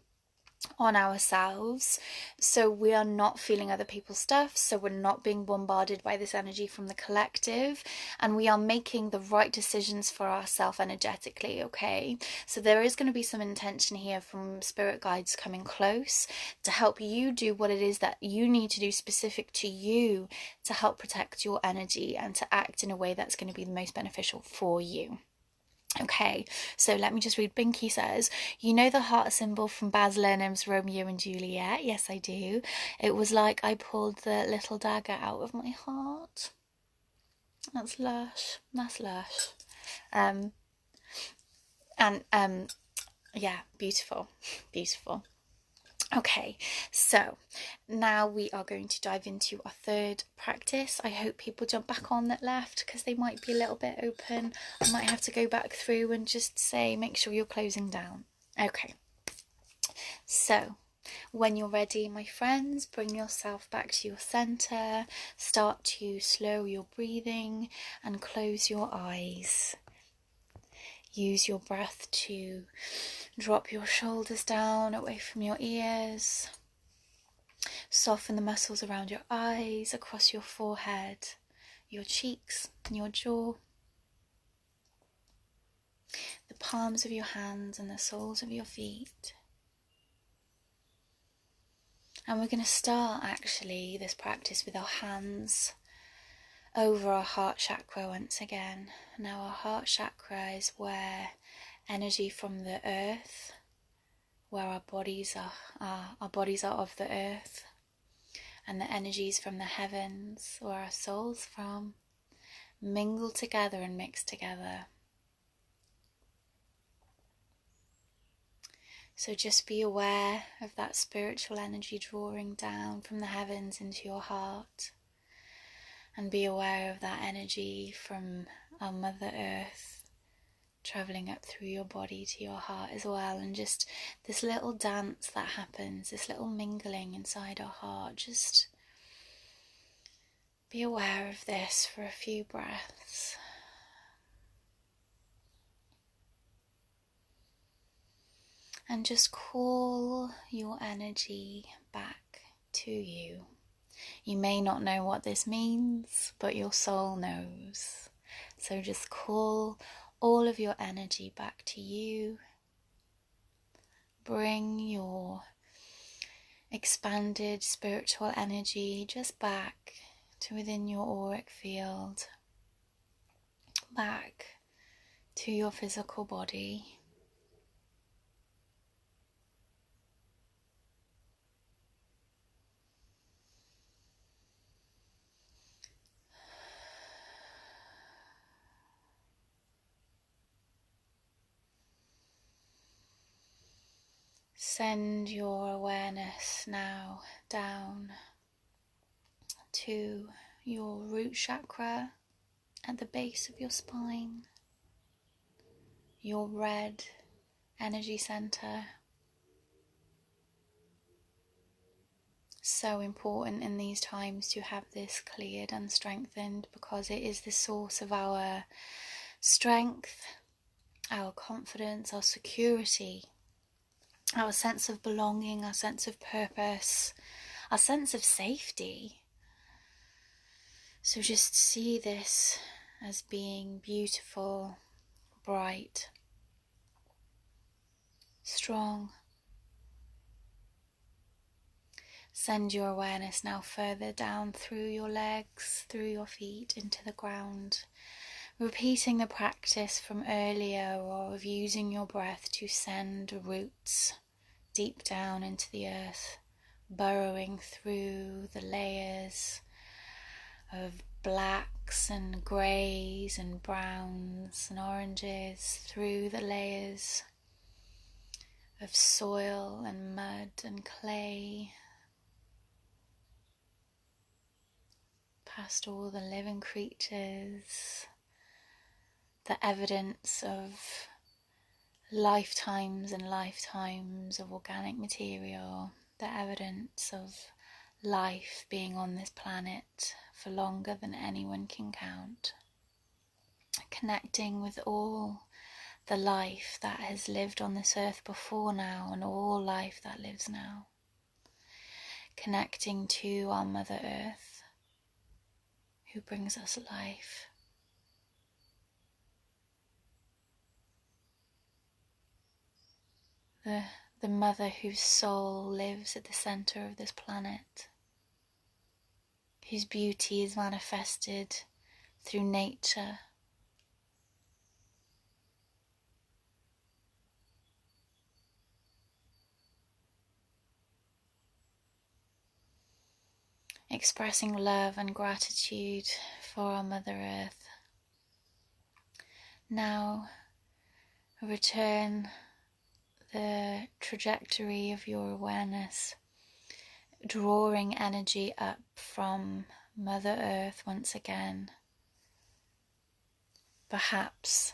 on ourselves, so we are not feeling other people's stuff, so we're not being bombarded by this energy from the collective, and we are making the right decisions for ourselves energetically. Okay, so there is going to be some intention here from spirit guides coming close to help you do what it is that you need to do specific to you to help protect your energy and to act in a way that's going to be the most beneficial for you. Okay, so let me just read. Binky says, you know the heart symbol from Baz Luhrmann's Romeo and Juliet? Yes, I do. It was like I pulled the little dagger out of my heart. That's lush. That's lush. Yeah, beautiful. Beautiful. Okay, so now we are going to dive into our third practice. I hope people jump back on that left because they might be a little bit open. I might have to go back through and just say, make sure you're closing down. Okay, so when you're ready, my friends, bring yourself back to your center. Start to slow your breathing and close your eyes. Use your breath to drop your shoulders down away from your ears. Soften the muscles around your eyes, across your forehead, your cheeks, and your jaw. The palms of your hands and the soles of your feet. And we're going to start actually this practice with our hands over our heart chakra once again. Now our heart chakra is where energy from the earth, where our bodies are of the earth, and the energies from the heavens, where our soul's from, mingle together and mix together. So just be aware of that spiritual energy drawing down from the heavens into your heart, and be aware of that energy from our Mother Earth travelling up through your body to your heart as well. And just this little dance that happens, this little mingling inside our heart, just be aware of this for a few breaths. And just call your energy back to you. You may not know what this means, but your soul knows. So just call all of your energy back to you. Bring your expanded spiritual energy just back to within your auric field, back to your physical body. Send your awareness now down to your root chakra at the base of your spine, your red energy center. So important in these times to have this cleared and strengthened, because it is the source of our strength, our confidence, our security, our sense of belonging, our sense of purpose, our sense of safety. So just see this as being beautiful, bright, strong. Send your awareness now further down through your legs, through your feet, into the ground, repeating the practice from earlier, or of using your breath to send roots deep down into the earth, burrowing through the layers of blacks and greys and browns and oranges, through the layers of soil and mud and clay, past all the living creatures, the evidence of lifetimes and lifetimes of organic material, the evidence of life being on this planet for longer than anyone can count, connecting with all the life that has lived on this earth before now and all life that lives now, connecting to our Mother Earth, who brings us life. The mother whose soul lives at the center of this planet, whose beauty is manifested through nature, expressing love and gratitude for our Mother Earth. Now return the trajectory of your awareness, drawing energy up from Mother Earth once again. Perhaps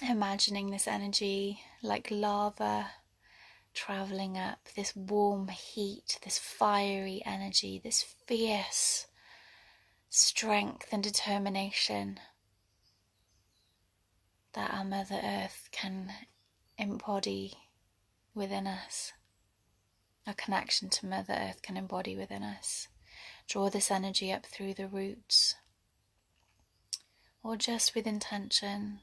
imagining this energy like lava traveling up, this warm heat, this fiery energy, this fierce strength and determination that our Mother Earth can embody within us. Our connection to Mother Earth can embody within us. Draw this energy up through the roots, or just with intention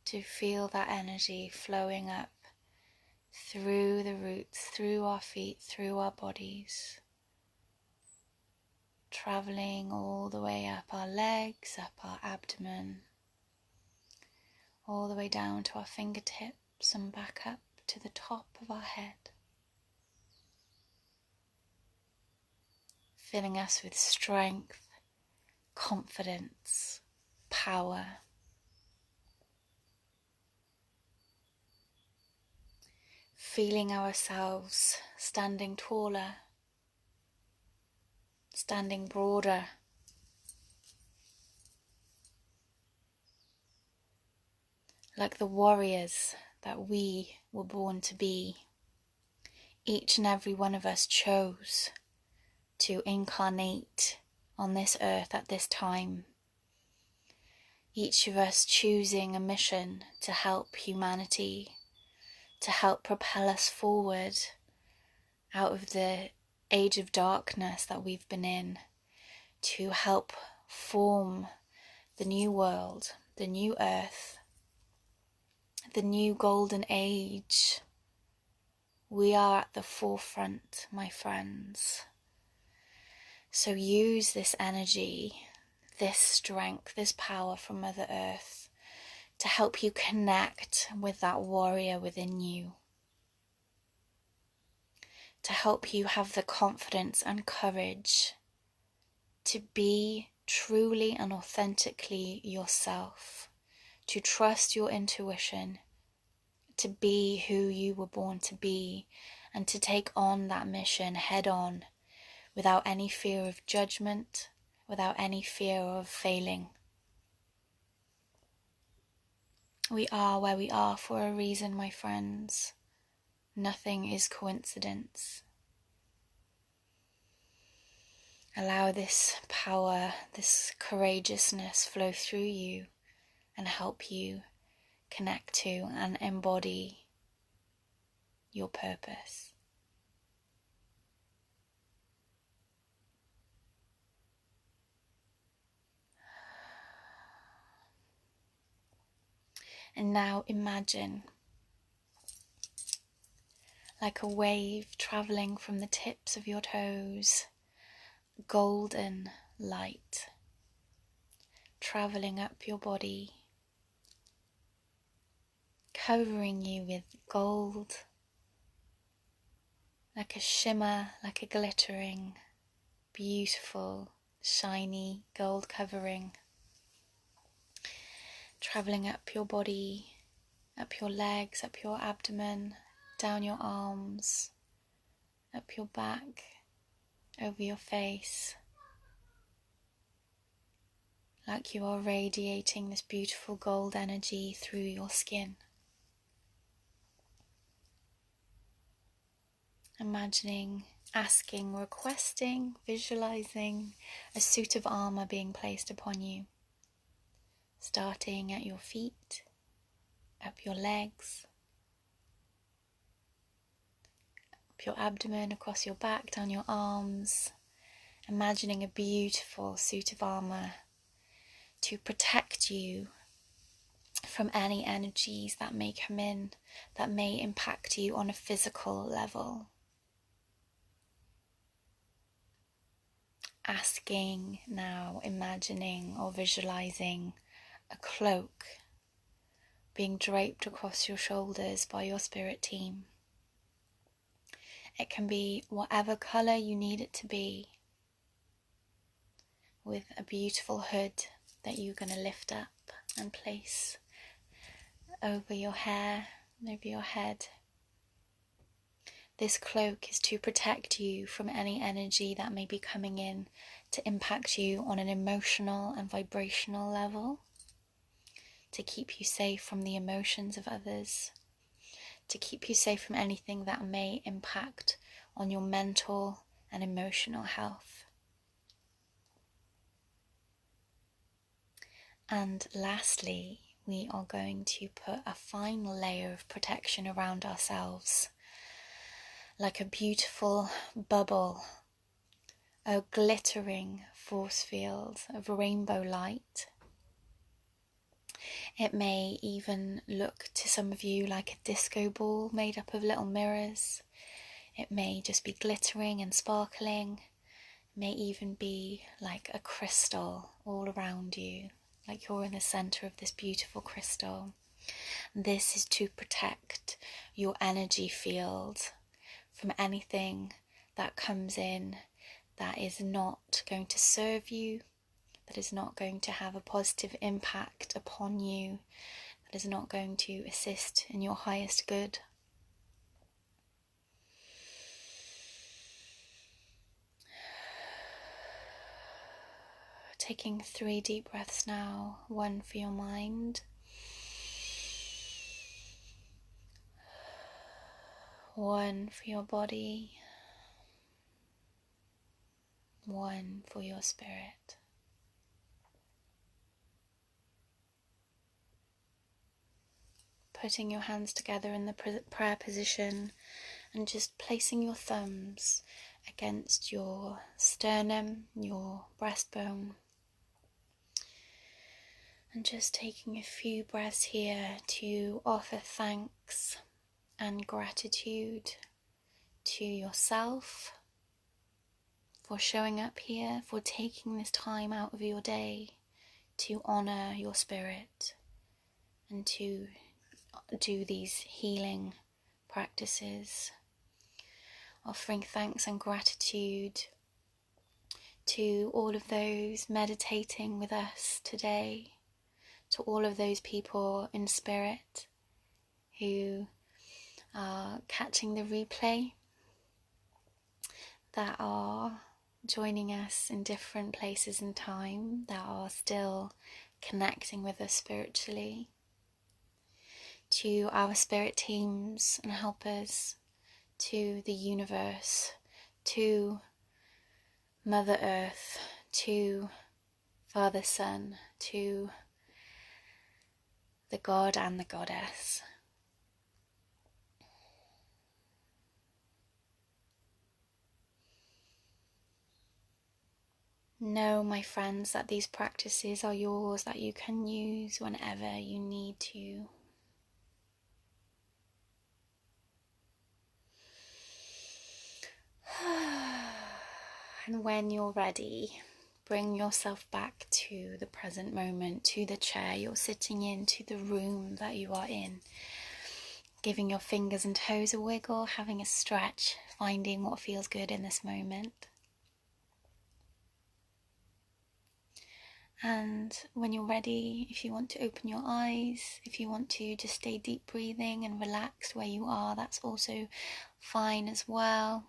to feel that energy flowing up through the roots, through our feet, through our bodies, traveling all the way up our legs, up our abdomen, all the way down to our fingertips and back up to the top of our head, filling us with strength, confidence, power. Feeling ourselves standing taller, standing broader, like the warriors that we were born to be. Each and every one of us chose to incarnate on this earth at this time. Each of us choosing a mission to help humanity, to help propel us forward out of the age of darkness that we've been in, to help form the new world, the new earth, the new golden age. We are at the forefront, my friends. So use this energy, this strength, this power from Mother Earth to help you connect with that warrior within you, to help you have the confidence and courage to be truly and authentically yourself, to trust your intuition, to be who you were born to be, and to take on that mission head on, without any fear of judgment, without any fear of failing. We are where we are for a reason, my friends. Nothing is coincidence. Allow this power, this courageousness flow through you and help you connect to and embody your purpose. And now imagine like a wave traveling from the tips of your toes, golden light traveling up your body, covering you with gold, like a shimmer, like a glittering, beautiful, shiny gold covering, traveling up your body, up your legs, up your abdomen, down your arms, up your back, over your face, like you are radiating this beautiful gold energy through your skin. Imagining, asking, requesting, visualizing a suit of armor being placed upon you, starting at your feet, up your legs, up your abdomen, across your back, down your arms. Imagining a beautiful suit of armor to protect you from any energies that may come in, that may impact you on a physical level. Asking now, imagining or visualizing a cloak being draped across your shoulders by your spirit team. It can be whatever colour you need it to be, with a beautiful hood that you're going to lift up and place over your hair, over your head. This cloak is to protect you from any energy that may be coming in to impact you on an emotional and vibrational level, to keep you safe from the emotions of others, to keep you safe from anything that may impact on your mental and emotional health. And lastly, we are going to put a final layer of protection around ourselves, like a beautiful bubble, a glittering force field of rainbow light. It may even look to some of you like a disco ball made up of little mirrors. It may just be glittering and sparkling. It may even be like a crystal all around you, like you're in the center of this beautiful crystal. This is to protect your energy field from anything that comes in that is not going to serve you, that is not going to have a positive impact upon you, that is not going to assist in your highest good. Taking 3 deep breaths now, 1 for your mind, 1 for your body, 1 for your spirit. Putting your hands together in the prayer position and just placing your thumbs against your sternum, your breastbone. And just taking a few breaths here to offer thanks and gratitude to yourself for showing up here, for taking this time out of your day to honor your spirit and to do these healing practices. Offering thanks and gratitude to all of those meditating with us today, to all of those people in spirit who are catching the replay, that are joining us in different places in time, that are still connecting with us spiritually, to our spirit teams and helpers, to the universe, to Mother Earth, to Father Sun, to the God and the Goddess. Know, my friends, that these practices are yours, that you can use whenever you need to. And when you're ready, bring yourself back to the present moment, to the chair you're sitting in, to the room that you are in. Giving your fingers and toes a wiggle, having a stretch, finding what feels good in this moment. And when you're ready, if you want to open your eyes, if you want to just stay deep breathing and relaxed where you are, that's also fine as well.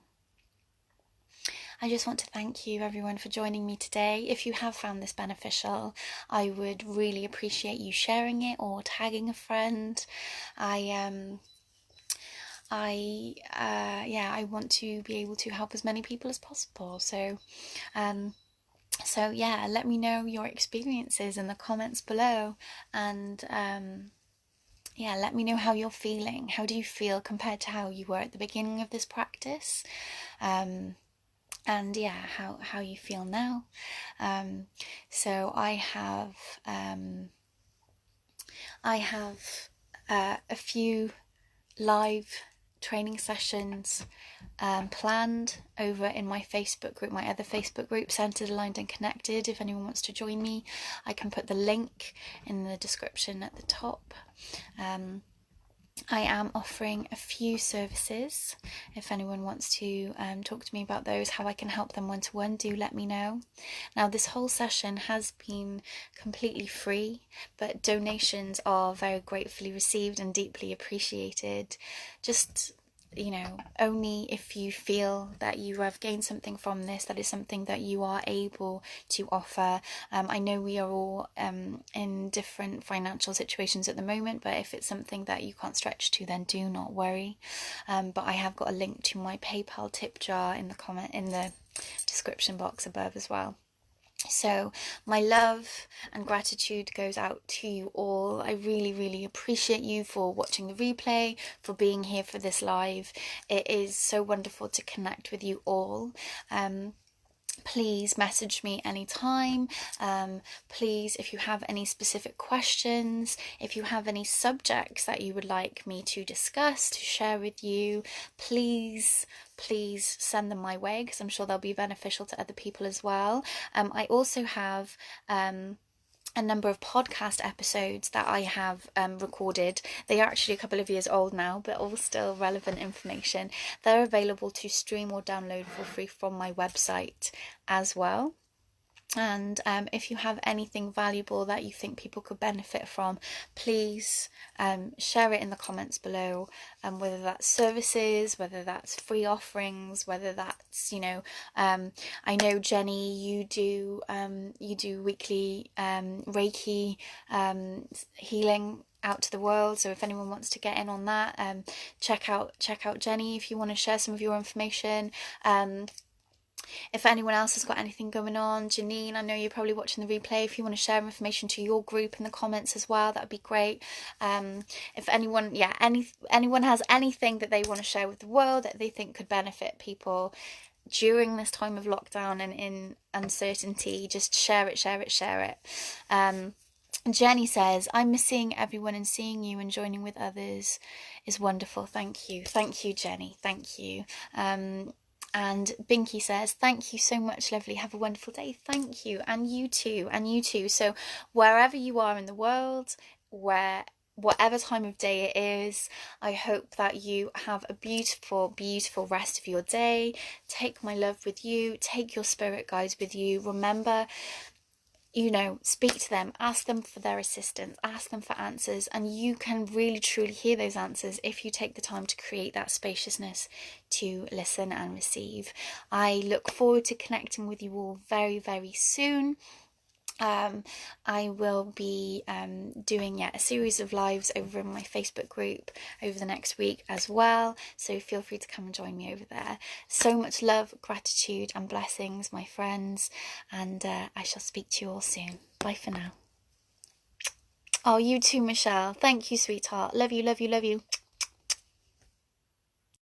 I just want to thank you everyone for joining me today. If you have found this beneficial, I would really appreciate you sharing it or tagging a friend. I want to be able to help as many people as possible. So yeah, let me know your experiences in the comments below, and let me know how you're feeling. How do you feel compared to how you were at the beginning of this practice? And yeah, how you feel now. So I have a few live training sessions planned over in my Facebook group, my other Facebook group, Centered, Aligned and Connected. If anyone wants to join me, I can put the link in the description at the top. I am offering a few services. If anyone wants to talk to me about those, how I can help them one-to-one, do let me know. Now, this whole session has been completely free, but donations are very gratefully received and deeply appreciated. Just, only if you feel that you have gained something from this, that is something that you are able to offer. I know we are all in different financial situations at the moment, but if it's something that you can't stretch to, then do not worry. But I have got a link to my PayPal tip jar in the description box above as well. So my love and gratitude goes out to you all. I really, really appreciate you for watching the replay, for being here for this live. It is so wonderful to connect with you all. Please message me anytime. Please, if you have any specific questions, if you have any subjects that you would like me to discuss, to share with you, please send them my way, because I'm sure they'll be beneficial to other people as well. I also have a number of podcast episodes that I have recorded. They are actually a couple of years old now, but all still relevant information. They're available to stream or download for free from my website as well. And if you have anything valuable that you think people could benefit from, please share it in the comments below, whether that's services, whether that's free offerings, whether that's, I know, Jenny, you do weekly Reiki healing out to the world. So if anyone wants to get in on that, check out Jenny if you want to share some of your information. If anyone else has got anything going on, Janine, I know you're probably watching the replay. If you want to share information to your group in the comments as well, that'd be great. If anyone, anyone has anything that they want to share with the world that they think could benefit people during this time of lockdown and in uncertainty, just share it. Jenny says, I'm missing everyone, and seeing you and joining with others is wonderful. Thank you, Jenny. Thank you. And Binky says, thank you so much, lovely. Have a wonderful day. Thank you. And you too. So wherever you are in the world, whatever time of day it is, I hope that you have a beautiful, beautiful rest of your day. Take my love with you. Take your spirit guides with you. Remember, you know, speak to them, ask them for their assistance, ask them for answers, and you can really truly hear those answers if you take the time to create that spaciousness to listen and receive. I look forward to connecting with you all very, very soon. I will be doing a series of lives over in my Facebook group over the next week as well, so feel free to come and join me over there. So much love, gratitude and blessings, my friends, and I shall speak to you all soon. Bye for now. Oh, you too, Michelle. Thank you, sweetheart. Love you, love you, love you.